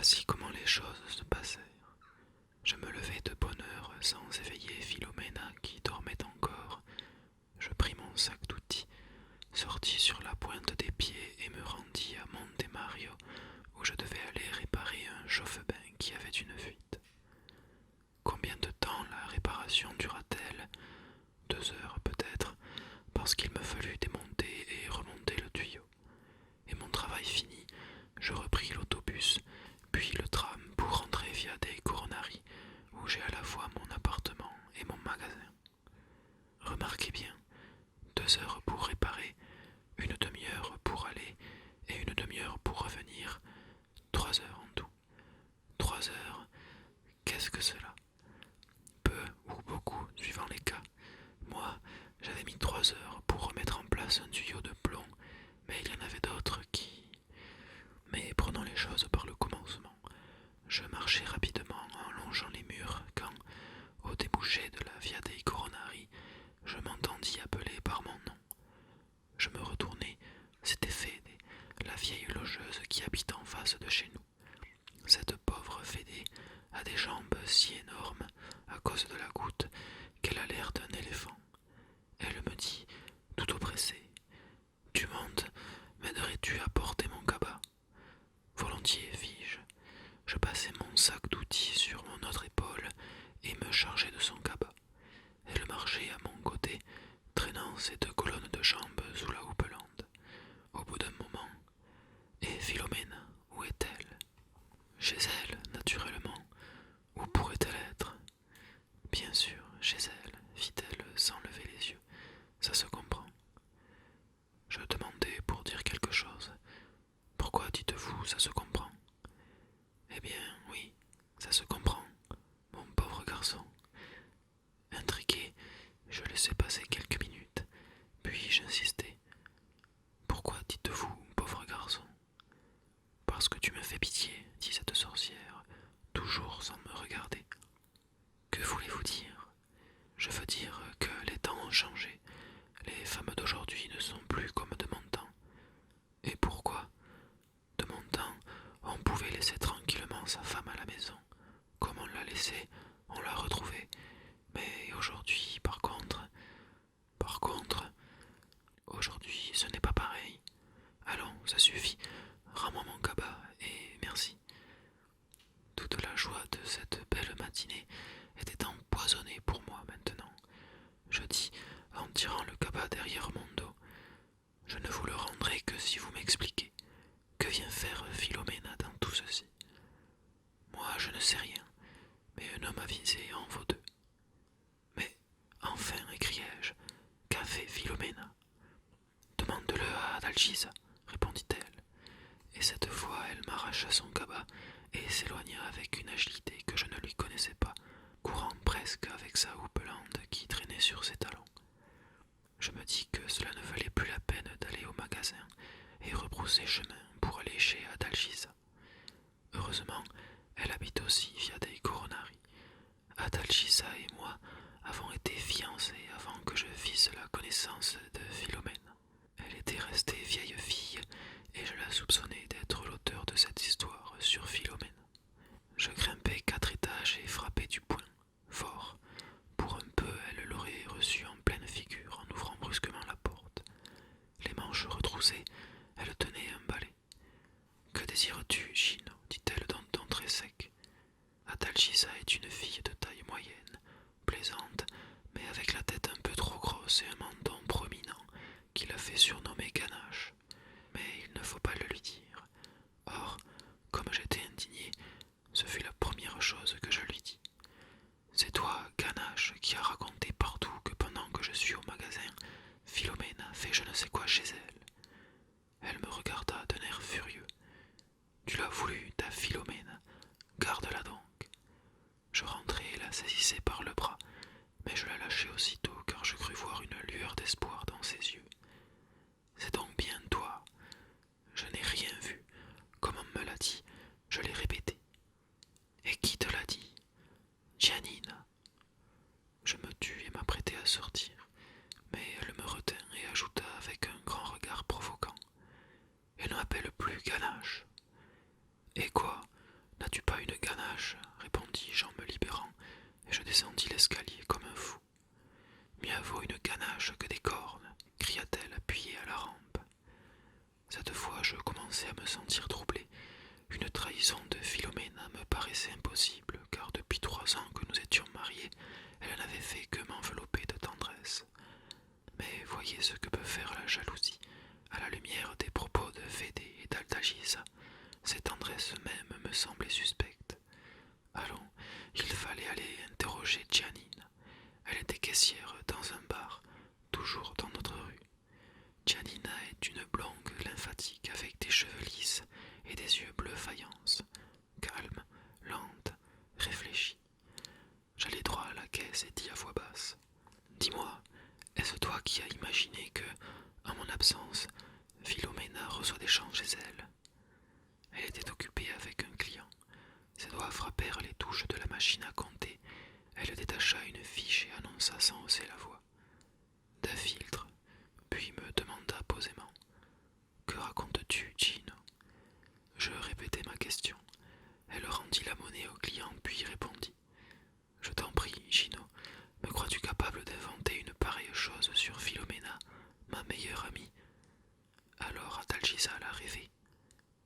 Voici comment les choses se passèrent. Je me levai de bonne heure sans éveiller Philomena qui dormait encore. Je pris mon sac d'outils, sortis sur la pointe des pieds et me rendis à Monte Mario où je devais aller réparer un chauffe-bain qui avait une fuite. Combien de temps la réparation dura-t-elle? 2 heures peut-être, parce qu'il me fallut démonter et remonter le tuyau. Et mon travail fini, je repris l'autobus, puis le tram pour rentrer via des coronaries, où j'ai à la fois mon appartement et mon magasin. Remarquez bien, 2 heures pour réparer, une demi-heure pour aller et une demi-heure pour revenir, 3 heures en tout. 3 heures, qu'est-ce que cela? Peu ou beaucoup, suivant les cas. Moi, j'avais mis 3 heures pour remettre en place un tuyau de plomb, mais il y en avait d'autres qui... Mais prenons les choses par le commencement. Je marchais rapidement en longeant les murs quand, au débouché de la Via dei Coronari, je m'entendis appeler par mon nom. Je me retournai, c'était Fédé, la vieille logeuse qui habite en face de chez nous. Cette pauvre Fédé a des jambes si énormes à cause de la goutte qu'elle a l'air d'un éléphant. Elle me dit, tout oppressée, tu montes, m'aiderais-tu à porter mon cabas? Volontiers, fis-je. Je passai mon sac d'outils sur mon autre épaule et me chargeai de son cabas. Elle marchait à mon côté, traînant ses 2 colonnes de jambes sous la houppelande. Au bout d'un moment, et Philomène, où est-elle? Chez elle, naturellement. Où pourrait-elle être? Bien sûr, chez elle, fit-elle sans lever les yeux. Ça se comprend. Je demandai pour dire quelque chose. Pourquoi dites-vous ça se comprend? Eh bien, oui, ça se comprend, mon pauvre garçon. Intrigué, je laissai passer quelques minutes, puis j'insistai. Pourquoi dites-vous pauvre garçon? Parce que tu me fais pitié, dit cette sorcière, toujours sans me regarder. Que voulez-vous dire? Je veux dire que les temps ont changé. Les femmes d'aujourd'hui ne sont plus comme de mon temps. Et pourquoi? De mon temps, on pouvait laisser tranquillement sa femme à la maison. Comme on l'a laissée, on l'a retrouvée. Mais aujourd'hui, par contre, aujourd'hui, ce n'est pas pareil. Allons, ça suffit. Rends-moi mon cabas et merci. Toute la joie de cette belle matinée était empoisonnée pour moi maintenant. Je dis, en tirant le cabas derrière mon dos, je ne vous le rendrai que si vous m'expliquez. Que vient faire Philomena dans tout ceci? Moi, je ne sais rien, mais un homme avisé en vaut deux. Mais, enfin, m'écriai-je, qu'a fait Philomena? Demande-le à Adalgisa, répondit-elle. Et cette fois, elle m'arracha son cabas et s'éloigna avec une agilité que je ne lui connaissais pas, courant presque avec sa houppelande qui traînait sur ses talons. Je me dis que cela ne valait plus la peine d'aller au magasin et rebrousser chemin pour aller chez Adalgisa. Heureusement, elle habite aussi via dei Coronari. Adalgisa et moi avons été fiancés avant que je fisse la connaissance de Philomène. Elle était restée vieille fille et je la soupçonnais d'être l'auteur de cette histoire sur Philomène. Je grimpai 4 étages et frappai du poing, fort. Pour un peu, elle l'aurait reçu en pleine figure en ouvrant brusquement la porte. Les manches retroussées, elle tenait un balai. Que désires-tu, Gino? Dit-elle d'un ton très sec. Adalgisa est une fille de taille moyenne, plaisante, mais avec la tête un peu trop grosse et un menton prominent qui la fait surnommer Ganache. Mais il ne faut pas le lui dire. Or, comme j'étais indigné, ce fut la première chose que je lui dis. C'est toi, Ganache, qui as raconté partout que pendant que je suis au magasin, Philomène a fait je ne sais quoi chez elle. Elle me regarda d'un air furieux. Tu l'as voulu, ta Philomène, garde-la donc. Je rentrai et la saisissai par le bras, mais je la lâchai aussitôt car je crus voir une lueur d'espoir dans ses yeux. C'est donc bien toi. Je n'ai rien vu. Comme on me l'a dit, je l'ai répété. Et qui te l'a dit? Giannina. Je me tus et m'apprêtai à sortir, mais elle me retint et ajouta avec un grand regard provoquant. Elle ne m'appelle plus Ganache. Et quoi? N'as-tu pas une ganache répondis-je en me libérant, et je descendis l'escalier comme un fou. Mieux vaut une ganache que des cornes, cria-t-elle appuyée à la rampe. Cette fois je commençais à me sentir troublé. Une trahison de Philomena me paraissait impossible, car depuis 3 ans que nous étions mariés, elle n'avait fait que m'envelopper de tendresse. Mais voyez ce que peut faire la jalousie, à la lumière des propos de Fédé et d'Aldagisa. Ces tendresses mêmes me semblaient suspectes. Allons, il fallait aller interroger Giannine. Elle était caissière dans un bar, toujours dans notre rue. Giannina est une blonde lymphatique avec des cheveux lisses et des yeux bleus faïence, calme, lente, réfléchie. J'allai droit à la caisse et dis à voix basse: Dis-moi, est-ce toi qui as imaginé que, en mon absence, Philomena reçoit des changes chez elle? Elle était occupée avec un client. Ses doigts frappèrent les touches de la machine à compter. Elle détacha une fiche et annonça sans hausser la voix: D'un filtre, puis me demanda posément: Que racontes-tu, Gino? Je répétai ma question. Elle rendit la monnaie au client puis répondit: Je t'en prie, Gino, me crois-tu capable d'inventer une pareille chose sur Philomena, ma meilleure amie? Alors Adalgisa l'a rêvé.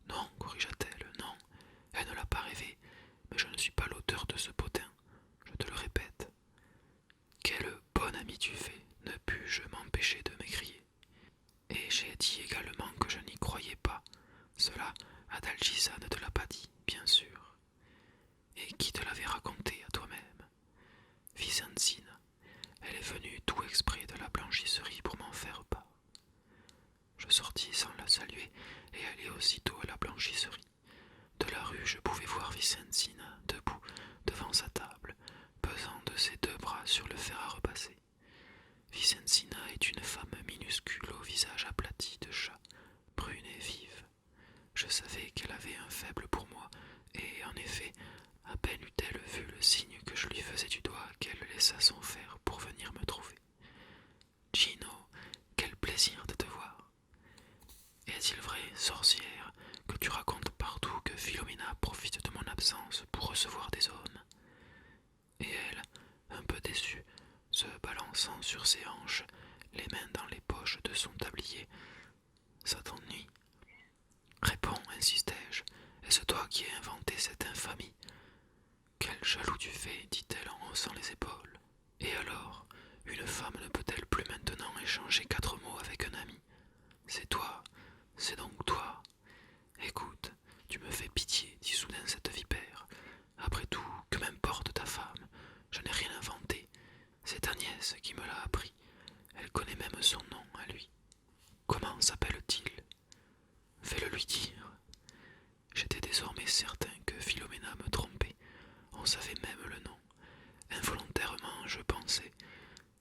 Non, corrigea-t-elle, non, elle ne l'a pas rêvé, mais je ne suis pas l'auteur de ce potin, je te le répète. Quelle bonne amie tu fais, ne pus-je m'empêcher de m'écrier. Et j'ai dit également que je n'y croyais pas. Cela, Adalgisa ne te l'a pas dit, bien sûr. Et qui te l'avait raconté à toi-même? Vicentina. Elle est venue tout exprès de la blanchisserie pour m'en faire part. Je sortis sans la saluer et allai aussitôt à la blanchisserie. De la rue, je pouvais voir Vicentina debout devant sa table, pesant de ses 2 bras sur le fer à repasser. Vicentina est une femme minuscule au visage aplati de chat, brune et vive. Je savais qu'elle avait un faible pour moi, et en effet, à peine eut-elle vu le signe que je lui faisais du doigt qu'elle laissa son fer pour venir me trouver. Gino, quel plaisir de te voir. Est-il vrai, sorcière, que tu racontes partout que Philomena profite de mon absence pour recevoir des hommes? Et elle, un peu déçue, se balançant sur ses hanches, les mains dans les poches de son tablier: Ça t'ennuie? Réponds, insistai-je, est-ce toi qui as inventé cette infamie? Quel jaloux tu fais, dit-elle en haussant les épaules. Et alors, une femme ne peut-elle plus maintenant échanger 4 mots avec un ami? C'est toi, c'est donc toi. Écoute, tu me fais pitié, dit soudain cette vipère. Après tout, que m'importe ta femme? Je n'ai rien inventé. C'est ta nièce qui me l'a appris. Elle connaît même son nom à lui. Comment s'appelle-t-il? Fais-le lui dire. J'étais désormais certain que Philomena me trompait. On savait même le nom. Involontairement, je pensais: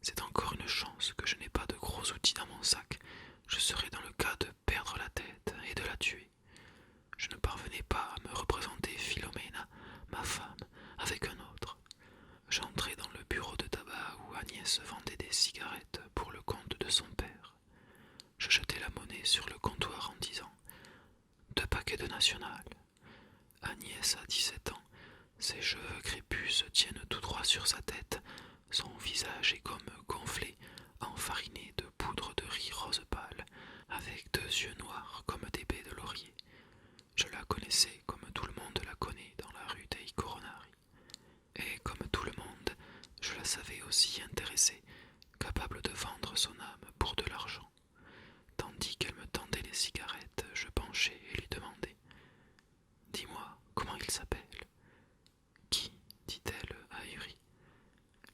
c'est encore une chance que je n'ai pas de gros outils dans mon sac. Je serais dans le cas de perdre la tête et de la tuer. Je ne parvenais pas à me représenter Philomena, ma femme, avec un autre. J'entrai dans le bureau de tabac où Agnès vendait des cigarettes pour le compte de son père. Je jetai la monnaie sur le comptoir en disant: 2 paquets de National. Agnès a 17 ans. Ses cheveux crépus se tiennent tout droit sur sa tête. Son visage est comme gonflé, enfariné de poudre de riz rose pâle, avec 2 yeux noirs comme des baies de laurier. Je la connaissais comme tout le monde la connaît dans la rue dei Coronari. Et comme tout le monde, je la savais aussi intéressée, capable de vendre son âme pour de l'argent. Tandis qu'elle me tendait les cigarettes, je penchai et lui demandai: Dis-moi, comment il s'appelle? Qui? Dit-elle ahurie.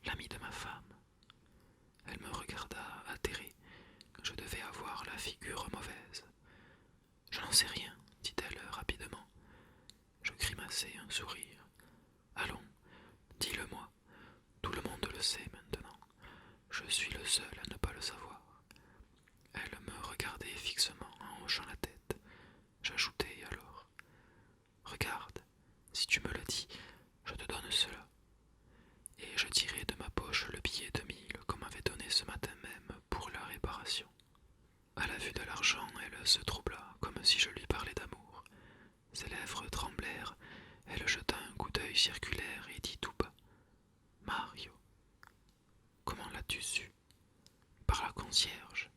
L'ami de ma femme. Elle me regarda atterrée. Je devais avoir la figure mauvaise. Je n'en sais rien, dit-elle rapidement. Je grimaçai un sourire. Allons, dis-le-moi. Tout le monde le sait maintenant. Je suis le seul à ne pas le savoir. Elle me regardait fixement en hochant la tête. circulaire et dit tout bas: Mario, comment l'as-tu su? Par la concierge.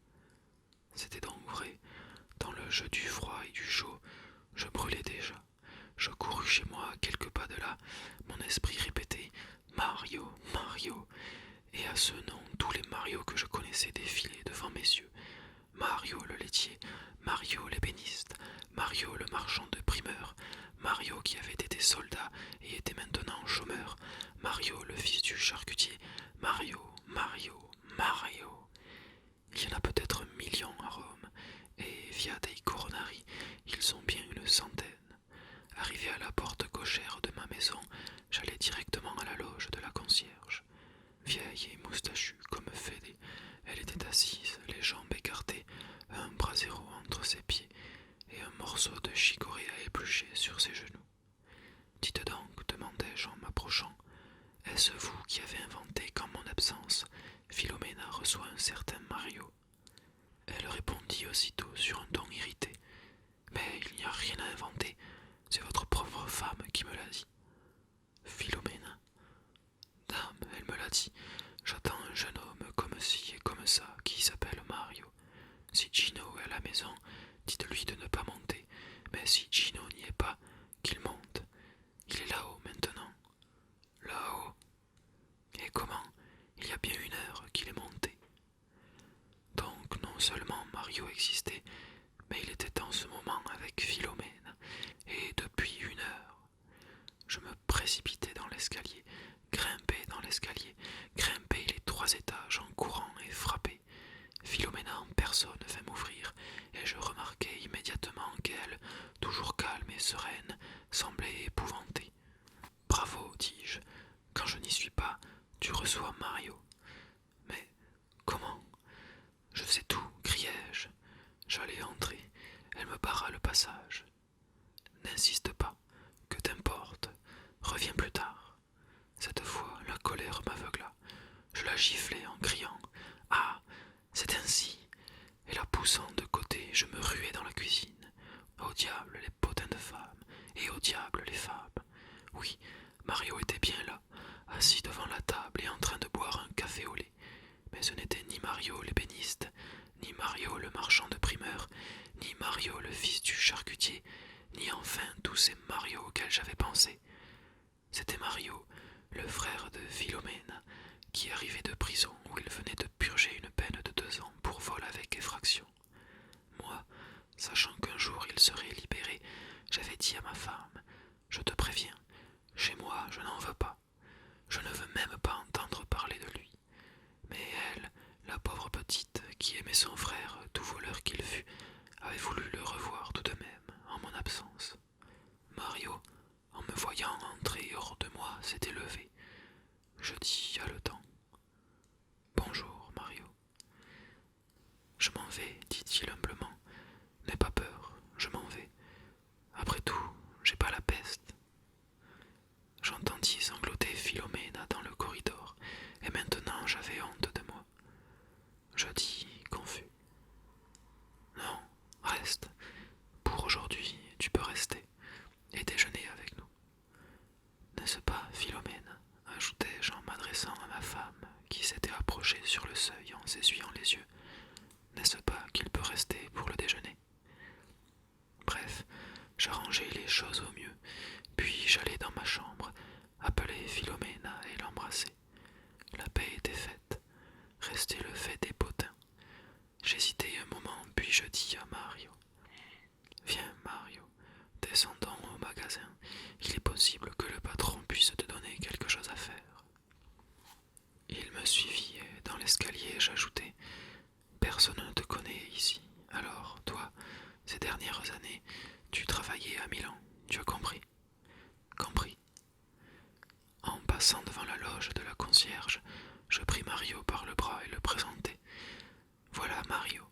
C'était donc vrai. Dans le jeu du froid et du chaud, je brûlais déjà. Je courus chez moi à quelques pas de là. Mon esprit répétait: Mario, Mario. Et à ce nom, tous les Mario que je connaissais défilaient devant mes yeux. Mario le laitier, Mario l'ébéniste, Mario le marchand de primeurs, Mario qui avait été soldat et était maintenant chômeur, Mario le fils du charcutier, Mario, Mario, Mario. Il y en a peut-être 1 000 000 à Rome, et via dei Coronari, ils sont bien une centaine. Arrivé à la porte cochère de ma maison, j'allai directement à la loge de la concierge. Vieille et moustachue comme Fédé, elle était assise, les jambes écartées, un brasero entre ses pieds et un morceau de chicorée à éplucher sur ses genoux. Dites donc, demandai-je en m'approchant, est-ce vous qui avez inventé qu'en mon absence, Philomena reçoit un certain Mario? Elle répondit aussitôt sur un ton irrité, mais il n'y a rien à inventer, c'est votre pauvre femme qui me l'a dit. Philomena? Dame, elle me l'a dit, j'attends un jeune homme comme ci et comme ça qui s'appelle Mario. Si Gino est à la maison, dites-lui de ne pas monter, mais si Gino n'y est pas, qu'il monte. Il est là-haut maintenant. Là-haut? Et comment? Il y a bien 1 heure qu'il est monté. Donc non seulement Mario existait, mais il était en ce moment avec Philomène, et depuis 1 heure. Je me précipitai dans l'escalier, grimpai dans l'escalier, grimpai les 3 étages en courant et frappai. Philomena en personne vint m'ouvrir, et je remarquai immédiatement qu'elle, toujours calme et sereine, semblait épouvantée. Bravo, dis-je, quand je n'y suis pas, tu reçois Mario. Mais comment? Je sais tout, criai-je. J'allais entrer, elle me barra le passage. N'insiste pas, que t'importe, reviens plus tard. Cette fois, la colère m'aveugla. Je la giflai en criant: Ah, c'est ainsi! Et la poussant de côté, je me ruai dans la cuisine. Au diable les potins de femmes, et au diable les femmes. Oui, Mario était bien là, assis devant la table et en train de boire un café au lait. Mais ce n'était ni Mario l'ébéniste, ni Mario le marchand de primeurs, ni Mario le fils du charcutier, ni enfin tous ces Mario auxquels j'avais pensé. C'était Mario, le frère de Philomène, qui arrivait de prison où il venait de purger une peine de 2 ans pour vol avec effraction. Moi, sachant qu'un jour il serait libéré, j'avais dit à ma femme: Je te préviens, chez moi je n'en veux pas. Je ne veux même pas entendre parler de lui. Mais elle, la pauvre petite, qui aimait son frère, tout voleur qu'il fût, avait voulu le revoir tout de même, en mon absence. Mario, en me voyant entrer hors de moi, s'était levé. Je dis haletant: Bonjour, Mario. Je m'en vais, dit-il humblement. N'aie pas peur, je m'en vais. Après tout, j'ai pas la peste. J'entendis sangloter Philomène dans le corridor, et maintenant j'avais honte de moi. Je dis, confus: Non, reste. Pour aujourd'hui, tu peux rester et déjeuner avec nous. N'est-ce pas, Philomène? Ajoutai-je en m'adressant à ma femme, qui s'était approchée sur le seuil en s'essuyant les yeux. N'est-ce pas qu'il peut rester pour le déjeuner? Bref, j'arrangeai les choses au mieux, puis j'allai dans ma chambre, appeler Philomène et l'embrasser. La paix était faite, restait le fait des potins. J'hésitai un moment, puis je dis à Mario: Viens, Mario, descendons au magasin. Il est possible que le patron puisse te donner quelque chose à faire. Il me suivit et dans l'escalier j'ajoutai: Personne ne te connaît ici. Alors, toi, ces dernières années, tu travaillais à Milan, tu as compris? Compris. En passant devant la loge de la concierge, je pris Mario par le bras et le présentai. Voilà Mario,